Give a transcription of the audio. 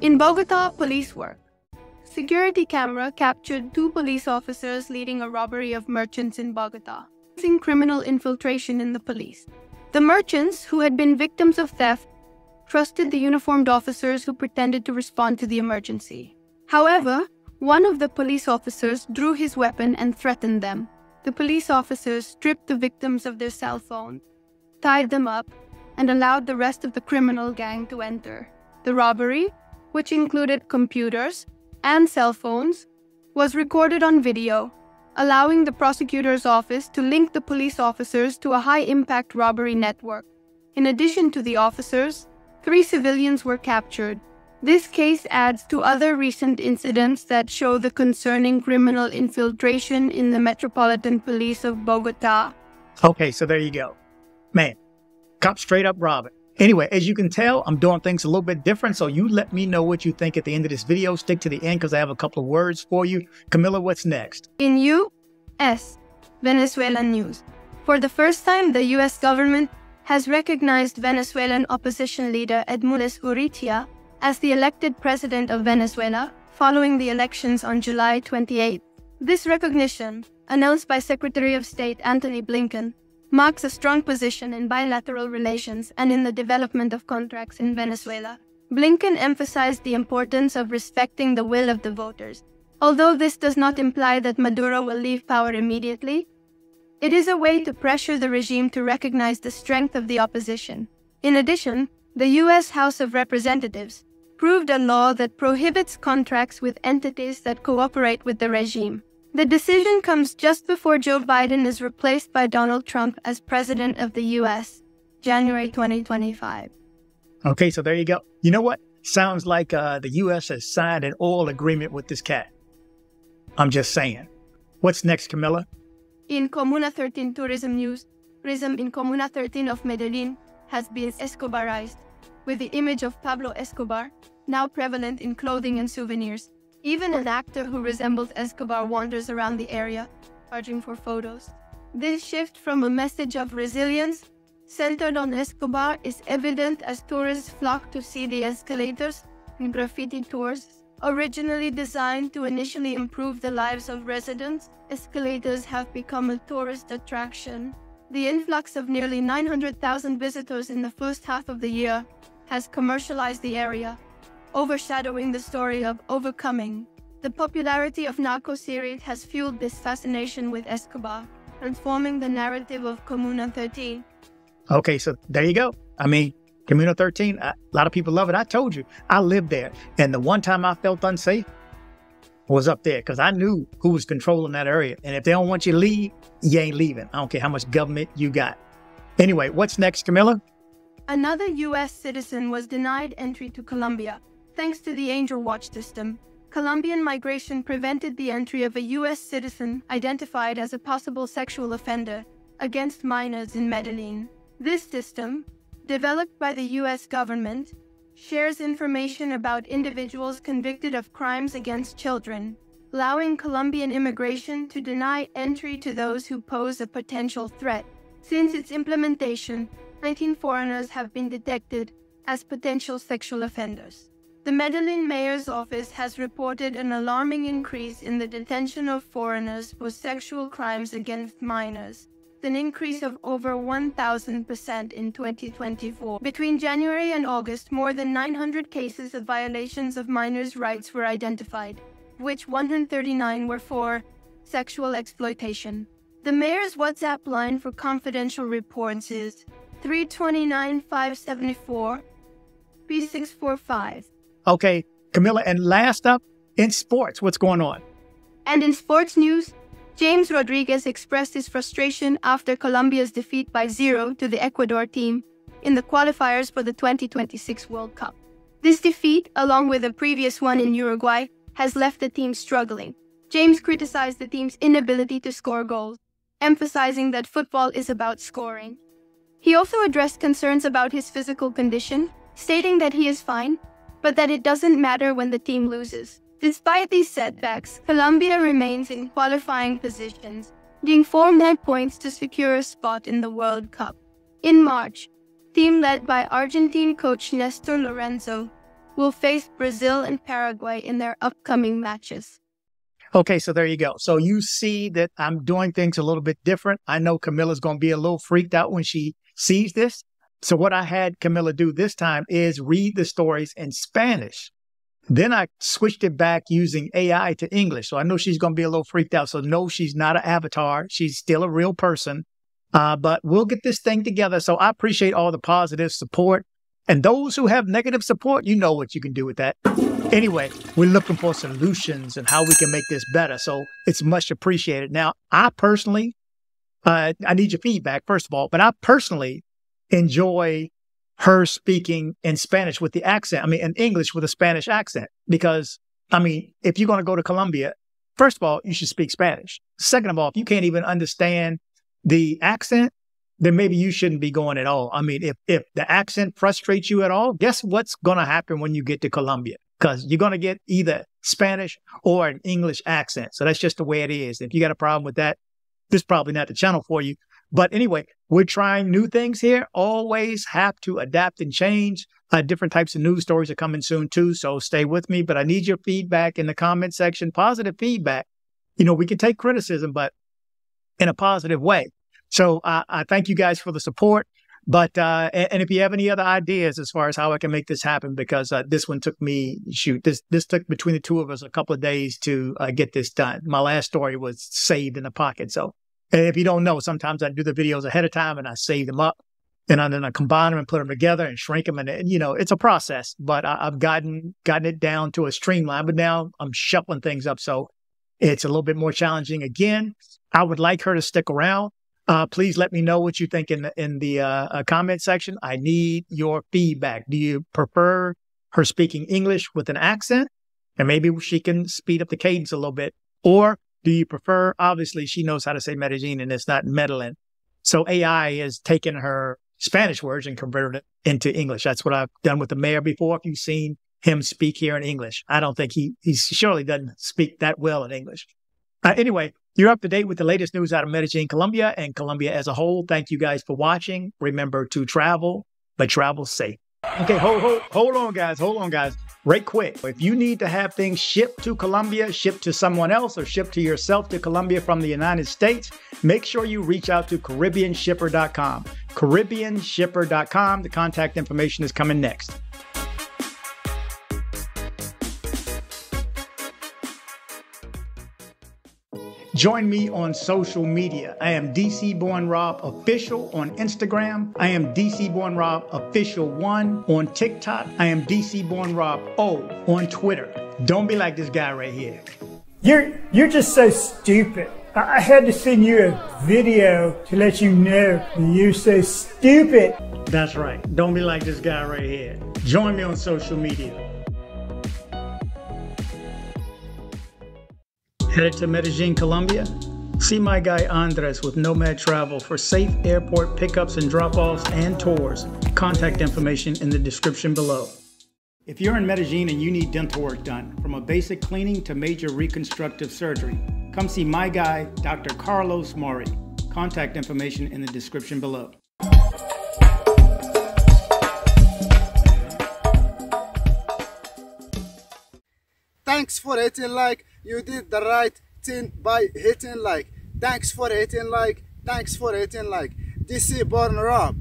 In Bogota, police work. Security camera captured 2 police officers leading a robbery of merchants in Bogota, causing criminal infiltration in the police. The merchants, who had been victims of theft, trusted the uniformed officers who pretended to respond to the emergency. However, one of the police officers drew his weapon and threatened them. The police officers stripped the victims of their cell phones, tied them up, and allowed the rest of the criminal gang to enter. The robbery, which included computers and cell phones, was recorded on video, allowing the prosecutor's office to link the police officers to a high-impact robbery network. In addition to the officers, 3 civilians were captured. This case adds to other recent incidents that show the concerning criminal infiltration in the Metropolitan Police of Bogota. Okay, so there you go. Man, cop straight up robbing. Anyway, as you can tell, I'm doing things a little bit different, so you let me know what you think at the end of this video. Stick to the end because I have a couple of words for you. Camilla, what's next? In U.S. Venezuelan news. For the first time, the U.S. government has recognized Venezuelan opposition leader Edmundo Urrutia as the elected president of Venezuela following the elections on July 28. This recognition, announced by Secretary of State Antony Blinken, marks a strong position in bilateral relations and in the development of contracts in Venezuela. Blinken emphasized the importance of respecting the will of the voters. Although this does not imply that Maduro will leave power immediately, it is a way to pressure the regime to recognize the strength of the opposition. In addition, the U.S. House of Representatives approved a law that prohibits contracts with entities that cooperate with the regime. The decision comes just before Joe Biden is replaced by Donald Trump as president of the U.S., January 2025. Okay, so there you go. You know what? Sounds like the U.S. has signed an oil agreement with this cat. I'm just saying. What's next, Camilla? In Commune 13 tourism news, tourism in Commune 13 of Medellin has been Escobarized, with the image of Pablo Escobar now prevalent in clothing and souvenirs. Even an actor who resembles Escobar wanders around the area, charging for photos. This shift from a message of resilience centered on Escobar is evident as tourists flock to see the escalators and graffiti tours. Originally designed to initially improve the lives of residents, escalators have become a tourist attraction. The influx of nearly 900,000 visitors in the first half of the year has commercialized the area, overshadowing the story of overcoming. The popularity of narco series has fueled this fascination with Escobar, transforming the narrative of Commune 13. Okay, so there you go. I mean, Commune 13, a lot of people love it. I told you, I lived there. And the one time I felt unsafe was up there because I knew who was controlling that area. And if they don't want you to leave, you ain't leaving. I don't care how much government you got. Anyway, what's next, Camilla? Another U.S. citizen was denied entry to Colombia. Thanks to the Angel Watch system, Colombian migration prevented the entry of a U.S. citizen identified as a possible sexual offender against minors in Medellin. This system, developed by the U.S. government, shares information about individuals convicted of crimes against children, allowing Colombian immigration to deny entry to those who pose a potential threat. Since its implementation, 19 foreigners have been detected as potential sexual offenders. The Medellin mayor's office has reported an alarming increase in the detention of foreigners for sexual crimes against minors, an increase of over 1,000% in 2024. Between January and August, more than 900 cases of violations of minors' rights were identified, of which 139 were for sexual exploitation. The mayor's WhatsApp line for confidential reports is 329-574-3645. Okay, Camilla, and last up, in sports, what's going on? And in sports news, James Rodriguez expressed his frustration after Colombia's defeat by 0 to the Ecuador team in the qualifiers for the 2026 World Cup. This defeat, along with a previous one in Uruguay, has left the team struggling. James criticized the team's inability to score goals, emphasizing that football is about scoring. He also addressed concerns about his physical condition, stating that he is fine, but that it doesn't matter when the team loses. Despite these setbacks, Colombia remains in qualifying positions, needing 4 net points to secure a spot in the World Cup. In March, team led by Argentine coach Néstor Lorenzo will face Brazil and Paraguay in their upcoming matches. Okay, so there you go. So you see that I'm doing things a little bit different. I know Camilla's going to be a little freaked out when she sees this. So what I had Camilla do this time is read the stories in Spanish. Then I switched it back using AI to English. So I know she's going to be a little freaked out. So no, she's not an avatar. She's still a real person. But we'll get this thing together. So I appreciate all the positive support. And those who have negative support, you know what you can do with that. Anyway, we're looking for solutions and how we can make this better. So it's much appreciated. Now, I personally, I need your feedback, first of all, but I personally enjoy her speaking in Spanish with the accent. I mean, in English with a Spanish accent. Because, I mean, if you're going to go to Colombia, first of all, you should speak Spanish. Second of all, if you can't even understand the accent, then maybe you shouldn't be going at all. I mean, if the accent frustrates you at all, guess what's going to happen when you get to Colombia? Because you're going to get either Spanish or an English accent. So that's just the way it is. If you got a problem with that, this is probably not the channel for you. But anyway, we're trying new things here. Always have to adapt and change. Different types of news stories are coming soon too. So stay with me. But I need your feedback in the comment section. Positive feedback. You know, we can take criticism, but in a positive way. So I thank you guys for the support. But and if you have any other ideas as far as how I can make this happen, because this one took me, this took between the two of us a couple of days to get this done. My last story was saved in the pocket. So if you don't know, sometimes I do the videos ahead of time and I save them up and then I combine them and put them together and shrink them. And, you know, it's a process, but I've gotten it down to a streamline. But now I'm shuffling things up. So it's a little bit more challenging. Again, I would like her to stick around. Please let me know what you think in the comment section. I need your feedback. Do you prefer her speaking English with an accent? And maybe she can speed up the cadence a little bit. Or do you prefer, obviously, she knows how to say Medellin and it's not Medellin. So AI has taken her Spanish words and converted it into English. That's what I've done with the mayor before. If you've seen him speak here in English, I don't think he surely doesn't speak that well in English. Anyway, you're up to date with the latest news out of Medellin, Colombia, and Colombia as a whole. Thank you guys for watching. Remember to travel, but travel safe. Okay, hold on, guys. Hold on, guys. Right quick. If you need to have things shipped to Colombia, shipped to someone else, or shipped to yourself to Colombia from the United States, make sure you reach out to CaribbeanShipper.com. CaribbeanShipper.com. The contact information is coming next. Join me on social media. I am dcbornrob official on Instagram. I am dcbornrob official 1 on TikTok. I am dcbornrob O on Twitter. Don't be like this guy right here. You're just so stupid. I had to send you a video to let you know that you're so stupid. That's right. Don't be like this guy right here. Join me on social media. Headed to Medellin, Colombia? See my guy Andres with Nomad Travel for safe airport pickups and drop-offs and tours. Contact information in the description below. If you're in Medellin and you need dental work done, from a basic cleaning to major reconstructive surgery, come see my guy, Dr. Carlos Mori. Contact information in the description below. Thanks for hitting like. You did the right thing by hitting like. Thanks for hitting like. Thanks for hitting like. DC Born Rob.